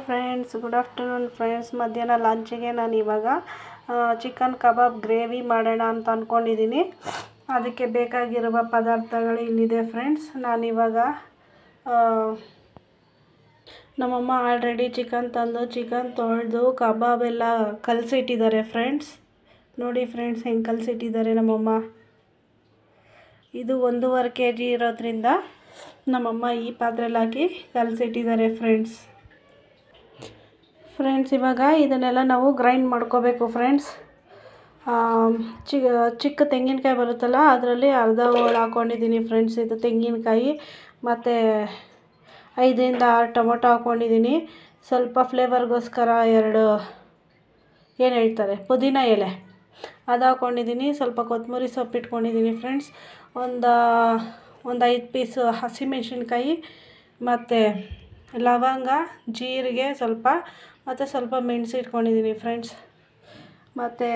Friends, good afternoon friends. ಮಧ್ಯಾಹ್ನ ಲಂಚಿಗೆ ನಾನು ಇವಾಗ ಚಿಕನ್ ಕಬಾಬ್ ಗ್ರೇವಿ ಮಾಡೋಣ ಅಂತ ಅಂದ್ಕೊಂಡಿದ್ದೀನಿ. ಅದಕ್ಕೆ ಬೇಕಾಗಿರುವ ಪದಾರ್ಥಗಳು ಇಲ್ಲಿದೆ ಫ್ರೆಂಡ್ಸ್. ನಾನಿವಾಗ ನಮ್ಮಮ್ಮ ಆಲ್ರೆಡಿ ಚಿಕನ್ ತಂದು ಚಿಕನ್ ತೊಳೆದು ಕಬಾಬ್ ಎಲ್ಲ ಕಲಸಿಟ್ಟಿದ್ದಾರೆ ಫ್ರೆಂಡ್ಸ್. ನೋಡಿ ಫ್ರೆಂಡ್ಸ್, ಹೆಂಗೆ ಕಲಸಿಟ್ಟಿದ್ದಾರೆ ನಮ್ಮಮ್ಮ. ಇದು 1.5 kg ಇರೋದ್ರಿಂದ ನಮ್ಮಮ್ಮ ಈ ಪಾತ್ರೆಯಲ್ಲಿ ಹಾಕಿ ಕಲಸಿಟ್ಟಿದ್ದಾರೆ ಫ್ರೆಂಡ್ಸ್. ಇವಾಗ ಇದನ್ನೆಲ್ಲ ನಾವು ಗ್ರೈಂಡ್ ಮಾಡ್ಕೋಬೇಕು ಫ್ರೆಂಡ್ಸ್. ಚಿಕ್ಕ ತೆಂಗಿನಕಾಯಿ ಬರುತ್ತಲ್ಲ, ಅದರಲ್ಲಿ ಅರ್ಧ ಹೋಳು ಹಾಕ್ಕೊಂಡಿದ್ದೀನಿ ಫ್ರೆಂಡ್ಸ್. ಇದು ತೆಂಗಿನಕಾಯಿ ಮತ್ತು 5ರಿಂದ 6 ಟೊಮೊಟೊ ಹಾಕ್ಕೊಂಡಿದ್ದೀನಿ. ಸ್ವಲ್ಪ ಫ್ಲೇವರ್ಗೋಸ್ಕರ 2 ಏನು ಹೇಳ್ತಾರೆ ಪುದೀನ ಎಲೆ ಅದು ಹಾಕ್ಕೊಂಡಿದ್ದೀನಿ. ಸ್ವಲ್ಪ ಕೊತ್ತಂಬರಿ ಸೊಪ್ಪು ಇಟ್ಕೊಂಡಿದ್ದೀನಿ ಫ್ರೆಂಡ್ಸ್. ಒಂದು 5 ಪೀಸು ಹಸಿಮೆಣ್ಸಿನ್ಕಾಯಿ ಮತ್ತು ಲವಂಗ, ಜೀರಿಗೆ ಸ್ವಲ್ಪ ಮೆಣಸು ಇಟ್ಕೊಂಡಿದ್ದೀನಿ ಫ್ರೆಂಡ್ಸ್. ಮತ್ತು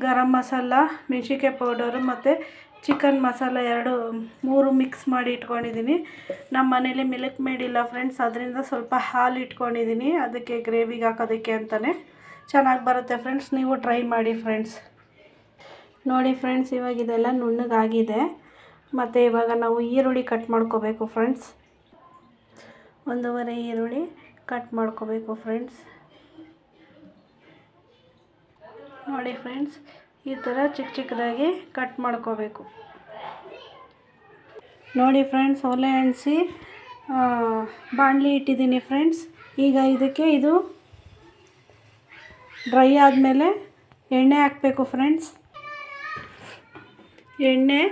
ಗರಂ ಮಸಾಲ, ಮೆಣಸಿನ್ಕಾಯಿ ಪೌಡರು ಮತ್ತು ಚಿಕನ್ ಮಸಾಲ 3 ಮಿಕ್ಸ್ ಮಾಡಿ ಇಟ್ಕೊಂಡಿದ್ದೀನಿ. ನಮ್ಮ ಮನೇಲಿ ಮಿಲ್ಕ್ ಮೇಡ್ ಇಲ್ಲ ಫ್ರೆಂಡ್ಸ್, ಅದರಿಂದ ಸ್ವಲ್ಪ ಹಾಲು ಇಟ್ಕೊಂಡಿದ್ದೀನಿ. ಅದಕ್ಕೆ ಗ್ರೇವಿಗೆ ಹಾಕೋದಕ್ಕೆ ಅಂತಲೇ ಚೆನ್ನಾಗಿ ಬರುತ್ತೆ ಫ್ರೆಂಡ್ಸ್. ನೀವು ಟ್ರೈ ಮಾಡಿ ಫ್ರೆಂಡ್ಸ್. ನೋಡಿ ಫ್ರೆಂಡ್ಸ್, ಇವಾಗ ಇದೆಲ್ಲ ನುಣ್ಣಗಾಗಿದೆ. ಮತ್ತು ಇವಾಗ ನಾವು ಈರುಳ್ಳಿ ಕಟ್ ಮಾಡ್ಕೋಬೇಕು ಫ್ರೆಂಡ್ಸ್. 1.5 ಈರುಳ್ಳಿ ಕಟ್ ಮಾಡ್ಕೋಬೇಕು ಫ್ರೆಂಡ್ಸ್. ನೋಡಿ ಫ್ರೆಂಡ್ಸ್, ಈ ಥರ ಚಿಕ್ಕದಾಗಿ ಕಟ್ ಮಾಡ್ಕೋಬೇಕು. ನೋಡಿ ಫ್ರೆಂಡ್ಸ್, ಒಲೆ ಅಂಟಿಸಿ ಬಾಣಲಿ ಇಟ್ಟಿದ್ದೀನಿ ಫ್ರೆಂಡ್ಸ್. ಈಗ ಇದಕ್ಕೆ ಇದು ಡ್ರೈ ಆದಮೇಲೆ ಎಣ್ಣೆ ಹಾಕಬೇಕು ಫ್ರೆಂಡ್ಸ್. ಎಣ್ಣೆ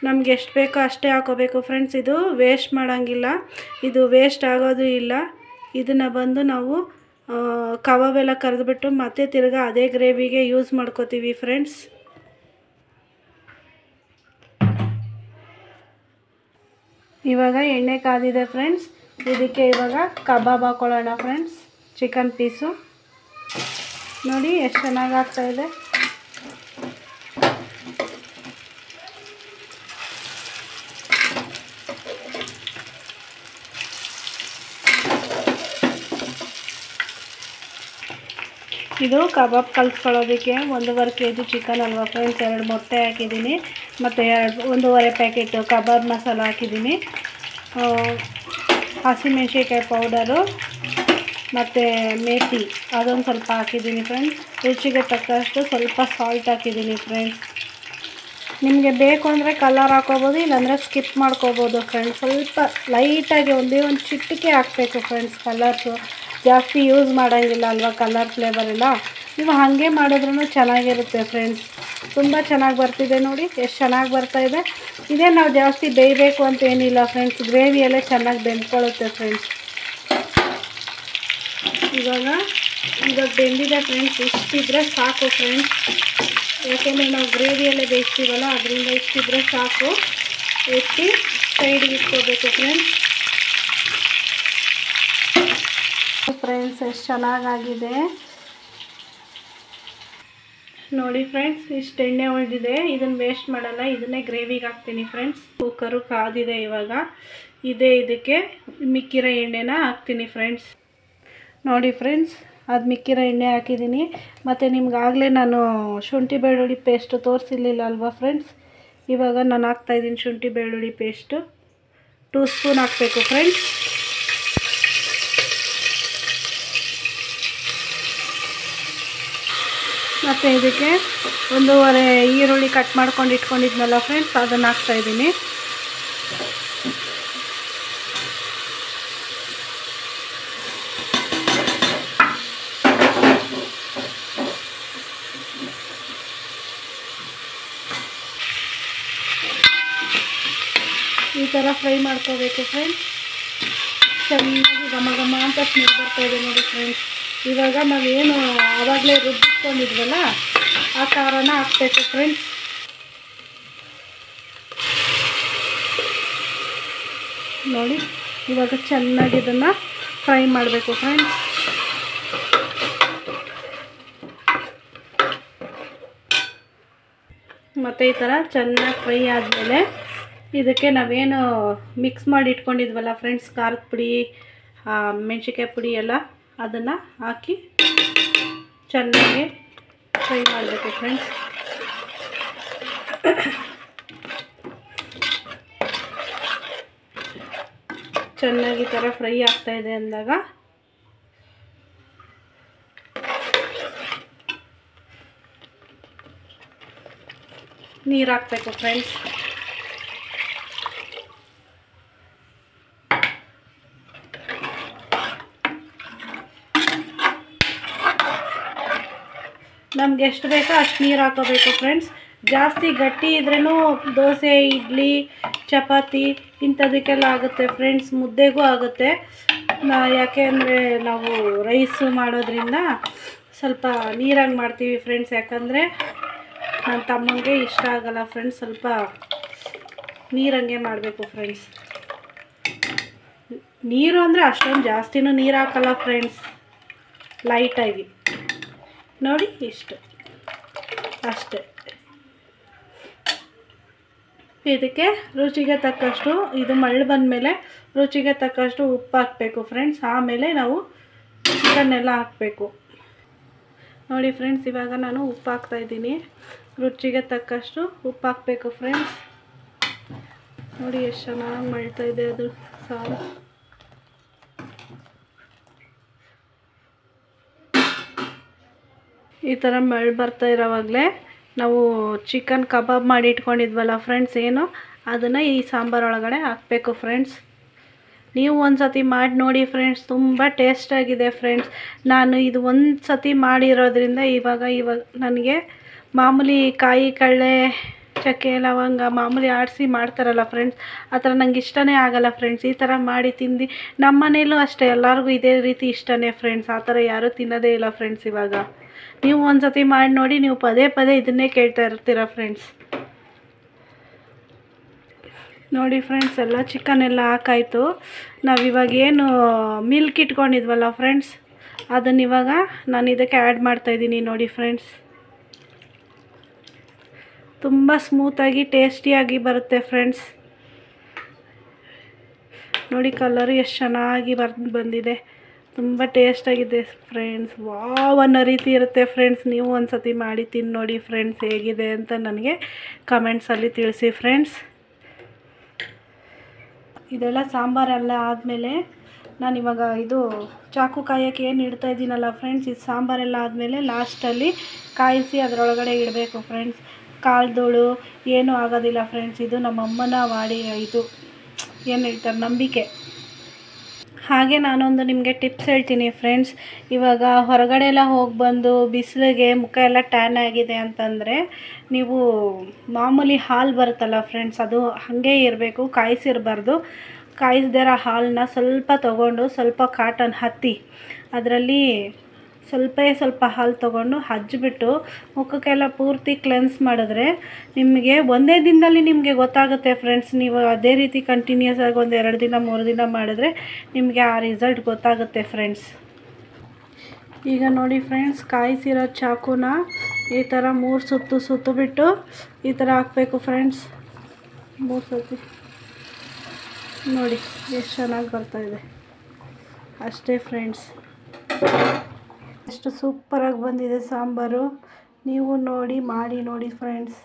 ನಮ್ಗೆ ಎಷ್ಟು ಬೇಕೋ ಅಷ್ಟೇ ಹಾಕೋಬೇಕು ಫ್ರೆಂಡ್ಸ್. ಇದು ವೇಸ್ಟ್ ಮಾಡೋಂಗಿಲ್ಲ, ಇದು ವೇಸ್ಟ್ ಆಗೋದು ಇಲ್ಲ. ಇದನ್ನು ಬಂದು ನಾವು ಕಬಾಬೆಲ್ಲ ಕರೆದುಬಿಟ್ಟು ಮತ್ತೆ ತಿರ್ಗಾ ಅದೇ ಗ್ರೇವಿಗೆ ಯೂಸ್ ಮಾಡ್ಕೋತೀವಿ ಫ್ರೆಂಡ್ಸ್. ಇವಾಗ ಎಣ್ಣೆ ಕಾದಿದೆ ಫ್ರೆಂಡ್ಸ್. ಇದಕ್ಕೆ ಇವಾಗ ಕಬಾಬ್ ಹಾಕ್ಕೊಳ್ಳೋಣ ಫ್ರೆಂಡ್ಸ್. ಚಿಕನ್ ಪೀಸು ನೋಡಿ ಎಷ್ಟು ಚೆನ್ನಾಗಿ ಆಗ್ತಾಯಿದೆ. ಇದು ಕಬಾಬ್ ಕಲಿಸ್ಕೊಳ್ಳೋದಕ್ಕೆ 1.5 kg ಚಿಕನ್ ಅಲ್ವಾ ಫ್ರೆಂಡ್ಸ್. 2 ಮೊಟ್ಟೆ ಹಾಕಿದ್ದೀನಿ ಮತ್ತು 1.5 ಪ್ಯಾಕೆಟ್ ಕಬಾಬ್ ಮಸಾಲ ಹಾಕಿದ್ದೀನಿ. ಹಸಿಮೆಣ್ಸಿನ್ಕಾಯಿ ಪೌಡರು ಮತ್ತು ಮೇಥಿ ಅದೊಂದು ಸ್ವಲ್ಪ ಹಾಕಿದ್ದೀನಿ ಫ್ರೆಂಡ್ಸ್. ರುಚಿಗೆ ತಕ್ಕಷ್ಟು ಸ್ವಲ್ಪ ಸಾಲ್ಟ್ ಹಾಕಿದ್ದೀನಿ ಫ್ರೆಂಡ್ಸ್. ನಿಮಗೆ ಬೇಕು ಅಂದರೆ ಕಲರ್ ಹಾಕೋಬೋದು, ಇಲ್ಲಾಂದರೆ ಸ್ಕಿಪ್ ಮಾಡ್ಕೋಬೋದು ಫ್ರೆಂಡ್ಸ್. ಸ್ವಲ್ಪ ಲೈಟಾಗಿ ಒಂದೇ ಒಂದು ಚಿಟಿಕೆ ಹಾಕಬೇಕು ಫ್ರೆಂಡ್ಸ್. ಕಲರ್ಸು ಜಾಸ್ತಿ ಯೂಸ್ ಮಾಡೋಂಗಿಲ್ಲ ಅಲ್ವಾ, ಕಲರ್ ಫ್ಲೇವರ್ ಎಲ್ಲ. ನೀವು ಹಾಗೆ ಮಾಡಿದ್ರೂ ಚೆನ್ನಾಗಿರುತ್ತೆ ಫ್ರೆಂಡ್ಸ್. ತುಂಬ ಚೆನ್ನಾಗಿ ಬರ್ತಿದೆ ನೋಡಿ, ಎಷ್ಟು ಚೆನ್ನಾಗಿ ಬರ್ತಾಯಿದೆ. ಇದೇ ನಾವು ಜಾಸ್ತಿ ಬೇಯಬೇಕು ಅಂತ ಏನಿಲ್ಲ ಫ್ರೆಂಡ್ಸ್. ಗ್ರೇವಿಯಲ್ಲೇ ಚೆನ್ನಾಗಿ ಬೆಂದ್ಕೊಳ್ಳುತ್ತೆ ಫ್ರೆಂಡ್ಸ್. ಇವಾಗ ಬೆಂದಿದೆ ಫ್ರೆಂಡ್ಸ್. ಇಷ್ಟಿದ್ರೆ ಸಾಕು ಫ್ರೆಂಡ್ಸ್. ಯಾಕೆಂದರೆ ನಾವು ಗ್ರೇವಿಯಲ್ಲೇ ಬೇಯಿಸ್ತೀವಲ್ಲ, ಅದರಿಂದ ಇಷ್ಟಿದ್ರೆ ಸಾಕು. ಎತ್ತಿ ಸೈಡಿಗೆ ಇಟ್ಕೋಬೇಕು ಫ್ರೆಂಡ್ಸ್. ಎಷ್ಟು ಚೆನ್ನಾಗಾಗಿದೆ ನೋಡಿ ಫ್ರೆಂಡ್ಸ್. ಇಷ್ಟು ಎಣ್ಣೆ ಉಳಿದಿದೆ, ಇದನ್ನು ವೇಸ್ಟ್ ಮಾಡಲ್ಲ, ಇದನ್ನೇ ಗ್ರೇವಿಗೆ ಹಾಕ್ತೀನಿ ಫ್ರೆಂಡ್ಸ್. ಕುಕ್ಕರು ಕಾದಿದೆ. ಇವಾಗ ಇದಕ್ಕೆ ಮಿಕ್ಕಿರೋ ಎಣ್ಣೆನ ಹಾಕ್ತೀನಿ ಫ್ರೆಂಡ್ಸ್. ನೋಡಿ ಫ್ರೆಂಡ್ಸ್, ಅದು ಮಿಕ್ಕಿರೋ ಎಣ್ಣೆ ಹಾಕಿದ್ದೀನಿ. ಮತ್ತು ನಿಮ್ಗಾಗಲೇ ನಾನು ಶುಂಠಿ ಬೆಳ್ಳುಳ್ಳಿ ಪೇಸ್ಟು ತೋರಿಸಿರ್ಲಿಲ್ಲ ಅಲ್ವಾ ಫ್ರೆಂಡ್ಸ್. ಇವಾಗ ನಾನು ಹಾಕ್ತಾಯಿದ್ದೀನಿ ಶುಂಠಿ ಬೆಳ್ಳುಳ್ಳಿ ಪೇಸ್ಟು. 2 ಸ್ಪೂನ್ ಹಾಕಬೇಕು ಫ್ರೆಂಡ್ಸ್. ಮತ್ತು ಇದಕ್ಕೆ 1.5 ಈರುಳ್ಳಿ ಕಟ್ ಮಾಡ್ಕೊಂಡು ಇಟ್ಕೊಂಡಿದ್ನಲ್ಲ ಫ್ರೆಂಡ್ಸ್, ಅದನ್ನು ಹಾಕ್ತಾಯಿದ್ದೀನಿ. ಈ ಥರ ಫ್ರೈ ಮಾಡ್ಕೋಬೇಕು ಫ್ರೆಂಡ್ಸ್. ಚೆನ್ನಾಗಿ ಘಮ ಅಂತ ಸ್ಮೆಲ್ ಬರ್ತಾಯಿದೆ ನೋಡಿ ಫ್ರೆಂಡ್ಸ್. ಇವಾಗ ನಾವೇನು ಆವಾಗಲೇ ರುಬ್ಬಿಟ್ಕೊಂಡಿದ್ವಲ್ಲ ಆ ಖಾರನ ಹಾಕಬೇಕು ಫ್ರೆಂಡ್ಸ್. ನೋಡಿ, ಇವಾಗ ಚೆನ್ನಾಗಿ ಇದನ್ನು ಫ್ರೈ ಮಾಡಬೇಕು ಫ್ರೆಂಡ್ಸ್. ಮತ್ತು ಈ ಥರ ಚೆನ್ನಾಗಿ ಫ್ರೈ ಆದಮೇಲೆ ಇದಕ್ಕೆ ನಾವೇನು ಮಿಕ್ಸ್ ಮಾಡಿ ಇಟ್ಕೊಂಡಿದ್ವಲ್ಲ ಫ್ರೆಂಡ್ಸ್, ಖಾರದ ಪುಡಿ ಮೆಣಸಿನ್ಕಾಯಿ ಪುಡಿ ಎಲ್ಲ ಅದನ್ನು ಹಾಕಿ ಚೆನ್ನಾಗಿ ಫ್ರೈ ಮಾಡಬೇಕು ಫ್ರೆಂಡ್ಸ್. ಚೆನ್ನಾಗಿ ಈ ಥರ ಫ್ರೈ ಆಗ್ತಾಯಿದೆ ಅಂದಾಗ ನೀರು ಹಾಕಬೇಕು ಫ್ರೆಂಡ್ಸ್. ನಮ್ಗೆ ಎಷ್ಟು ಬೇಕೋ ಅಷ್ಟು ನೀರು ಹಾಕೋಬೇಕು ಫ್ರೆಂಡ್ಸ್. ಜಾಸ್ತಿ ಗಟ್ಟಿ ಇದ್ರೂ ದೋಸೆ, ಇಡ್ಲಿ, ಚಪಾತಿ ಇಂಥದಕ್ಕೆಲ್ಲ ಆಗುತ್ತೆ ಫ್ರೆಂಡ್ಸ್, ಮುದ್ದೆಗೂ ಆಗುತ್ತೆ. ಯಾಕೆ ಅಂದರೆ ನಾವು ರೈಸು ಮಾಡೋದ್ರಿಂದ ಸ್ವಲ್ಪ ನೀರಾಗಿ ಮಾಡ್ತೀವಿ ಫ್ರೆಂಡ್ಸ್. ಯಾಕಂದರೆ ನನ್ನ ತಮ್ಮಂಗೆ ಇಷ್ಟ ಆಗಲ್ಲ ಫ್ರೆಂಡ್ಸ್, ಸ್ವಲ್ಪ ನೀರಂಗೆ ಮಾಡಬೇಕು ಫ್ರೆಂಡ್ಸ್. ನೀರು ಅಂದರೆ ಅಷ್ಟೊಂದು ಜಾಸ್ತಿನೂ ನೀರು ಹಾಕಲ್ಲ ಫ್ರೆಂಡ್ಸ್, ಲೈಟಾಗಿ ನೋಡಿ ಇಷ್ಟು ಅಷ್ಟೇ. ಇದಕ್ಕೆ ರುಚಿಗೆ ತಕ್ಕಷ್ಟು, ಇದು ಮಳ್ಳು ಬಂದಮೇಲೆ ರುಚಿಗೆ ತಕ್ಕಷ್ಟು ಉಪ್ಪು ಹಾಕಬೇಕು ಫ್ರೆಂಡ್ಸ್. ಆಮೇಲೆ ನಾವು ಚಿಕನ್ನೆಲ್ಲ ಹಾಕಬೇಕು ನೋಡಿ ಫ್ರೆಂಡ್ಸ್. ಇವಾಗ ನಾನು ಉಪ್ಪು ಹಾಕ್ತಾಯಿದ್ದೀನಿ, ರುಚಿಗೆ ತಕ್ಕಷ್ಟು ಉಪ್ಪು ಹಾಕಬೇಕು ಫ್ರೆಂಡ್ಸ್. ನೋಡಿ ಎಷ್ಟು ಚೆನ್ನಾಗಿ ಮಾಡ್ತಾಯಿದೆ ಅದು ಸಾರು. ಈ ಥರ ಮಳ್ಳು ಬರ್ತಾ ಇರೋವಾಗಲೇ ನಾವು ಚಿಕನ್ ಕಬಾಬ್ ಮಾಡಿ ಇಟ್ಕೊಂಡಿದ್ವಲ್ಲ ಫ್ರೆಂಡ್ಸ್, ಏನು ಅದನ್ನು ಈ ಸಾಂಬಾರೊಳಗಡೆ ಹಾಕಬೇಕು ಫ್ರೆಂಡ್ಸ್. ನೀವು ಒಂದು ಸತಿ ಮಾಡಿ ನೋಡಿ ಫ್ರೆಂಡ್ಸ್, ತುಂಬ ಟೇಸ್ಟಾಗಿದೆ ಫ್ರೆಂಡ್ಸ್. ನಾನು ಇದು ಒಂದು ಸತಿ ಮಾಡಿರೋದ್ರಿಂದ ಇವಾಗ ನನಗೆ ಮಾಮೂಲಿ ಕಾಯಿ ಕಡಲೆ ಚಕ್ಕೆ ಲವಂಗ ಮಾಮೂಲಿ ಆಡಿಸಿ ಮಾಡ್ತಾರಲ್ಲ ಫ್ರೆಂಡ್ಸ್, ಆ ಥರ ನಂಗೆ ಇಷ್ಟನೇ ಆಗಲ್ಲ ಫ್ರೆಂಡ್ಸ್. ಈ ಥರ ಮಾಡಿ ತಿಂದು ನಮ್ಮ ಮನೇಲೂ ಅಷ್ಟೇ ಎಲ್ಲರಿಗೂ ಇದೇ ರೀತಿ ಇಷ್ಟನೇ ಫ್ರೆಂಡ್ಸ್. ಆ ಥರ ಯಾರೂ ತಿನ್ನೋದೇ ಇಲ್ಲ ಫ್ರೆಂಡ್ಸ್. ಇವಾಗ ನೀವು ಒಂದು ಸತಿ ಮಾಡಿ ನೋಡಿ, ನೀವು ಪದೇ ಪದೇ ಇದನ್ನೇ ಕೇಳ್ತಾ ಇರ್ತೀರ ಫ್ರೆಂಡ್ಸ್. ನೋಡಿ ಫ್ರೆಂಡ್ಸ್, ಎಲ್ಲ ಚಿಕನ್ ಎಲ್ಲ ಹಾಕಾಯಿತು. ನಾವಿವಾಗ ಏನು ಮಿಲ್ಕ್ ಇಟ್ಕೊಂಡಿದ್ವಲ್ಲ ಫ್ರೆಂಡ್ಸ್, ಅದನ್ನು ಇವಾಗ ನಾನು ಇದಕ್ಕೆ ಆ್ಯಡ್ ಮಾಡ್ತಾಯಿದ್ದೀನಿ ನೋಡಿ ಫ್ರೆಂಡ್ಸ್. ತುಂಬ ಸ್ಮೂತಾಗಿ ಟೇಸ್ಟಿಯಾಗಿ ಬರುತ್ತೆ ಫ್ರೆಂಡ್ಸ್. ನೋಡಿ ಕಲರು ಎಷ್ಟು ಚೆನ್ನಾಗಿ ಬಂದಿದೆ, ತುಂಬ ಟೇಸ್ಟಾಗಿದೆ ಫ್ರೆಂಡ್ಸ್. ವಾವ್ ಅನ್ನೋ ರೀತಿ ಇರುತ್ತೆ ಫ್ರೆಂಡ್ಸ್. ನೀವು ಒಂದು ಸತಿ ಮಾಡಿ ತಿಂದು ನೋಡಿ ಫ್ರೆಂಡ್ಸ್, ಹೇಗಿದೆ ಅಂತ ನನಗೆ ಕಮೆಂಟ್ಸಲ್ಲಿ ತಿಳಿಸಿ ಫ್ರೆಂಡ್ಸ್. ಇದೆಲ್ಲ ಸಾಂಬಾರೆಲ್ಲ ಆದಮೇಲೆ ನಾನಿವಾಗ ಇದು ಚಾಕು ಕಾಯೋಕ್ಕೆ ಏನು ಇಡ್ತಾಯಿದ್ದೀನಲ್ಲ ಫ್ರೆಂಡ್ಸ್, ಇದು ಸಾಂಬಾರೆಲ್ಲ ಆದಮೇಲೆ ಲಾಸ್ಟಲ್ಲಿ ಕಾಯಿಸಿ ಅದರೊಳಗಡೆ ಇಡಬೇಕು ಫ್ರೆಂಡ್ಸ್. ಕಾಳ್ದೋಳು ಏನೂ ಆಗೋದಿಲ್ಲ ಫ್ರೆಂಡ್ಸ್. ಇದು ನಮ್ಮಮ್ಮನ ಮಾಡಿ ಇದು ಏನು ಹೇಳ್ತಾರೆ ನಂಬಿಕೆ. ಹಾಗೆ ನಾನೊಂದು ನಿಮಗೆ ಟಿಪ್ಸ್ ಹೇಳ್ತೀನಿ ಫ್ರೆಂಡ್ಸ್. ಇವಾಗ ಹೊರಗಡೆ ಎಲ್ಲ ಹೋಗಿ ಬಂದು ಬಿಸಿಲಿಗೆ ಮುಖ ಎಲ್ಲ ಟ್ಯಾನ್ ಆಗಿದೆ ಅಂತಂದರೆ ನೀವು ಮಾಮೂಲಿ ಹಾಲು ಬರುತ್ತಲ್ಲ ಫ್ರೆಂಡ್ಸ್, ಅದು ಹಾಗೆ ಇರಬೇಕು, ಕಾಯಿಸಿರಬಾರ್ದು. ಕಾಯಿಸ್ದಿರೋ ಹಾಲನ್ನ ಸ್ವಲ್ಪ ತೊಗೊಂಡು ಸ್ವಲ್ಪ ಕಾಟನ್ ಹತ್ತಿ ಅದರಲ್ಲಿ ಸ್ವಲ್ಪ ಹಾಲು ತೊಗೊಂಡು ಹಜ್ಜಿಬಿಟ್ಟು ಮುಖಕ್ಕೆಲ್ಲ ಪೂರ್ತಿ ಕ್ಲೆನ್ಸ್ ಮಾಡಿದ್ರೆ ನಿಮಗೆ ಒಂದೇ ದಿನದಲ್ಲಿ ನಿಮಗೆ ಗೊತ್ತಾಗುತ್ತೆ ಫ್ರೆಂಡ್ಸ್. ನೀವು ಅದೇ ರೀತಿ ಕಂಟಿನ್ಯೂಸ್ ಆಗಿ ಒಂದು 2 ದಿನ 3 ದಿನ ಮಾಡಿದ್ರೆ ನಿಮಗೆ ಆ ರಿಸಲ್ಟ್ ಗೊತ್ತಾಗುತ್ತೆ ಫ್ರೆಂಡ್ಸ್. ಈಗ ನೋಡಿ ಫ್ರೆಂಡ್ಸ್, ಕಾಯಿಸಿರೋ ಚಾಕುನ ಈ ಥರ 3 ಸುತ್ತು ಬಿಟ್ಟು ಈ ಥರ ಹಾಕಬೇಕು ಫ್ರೆಂಡ್ಸ್. 3 ಸತಿ ನೋಡಿ ಎಷ್ಟು ಚೆನ್ನಾಗಿ ಬರ್ತಾಯಿದೆ. ಅಷ್ಟೇ ಫ್ರೆಂಡ್ಸ್, ಎಷ್ಟು ಸೂಪರಾಗಿ ಬಂದಿದೆ ಸಾಂಬಾರು. ನೀವು ಮಾಡಿ ನೋಡಿ ಫ್ರೆಂಡ್ಸ್.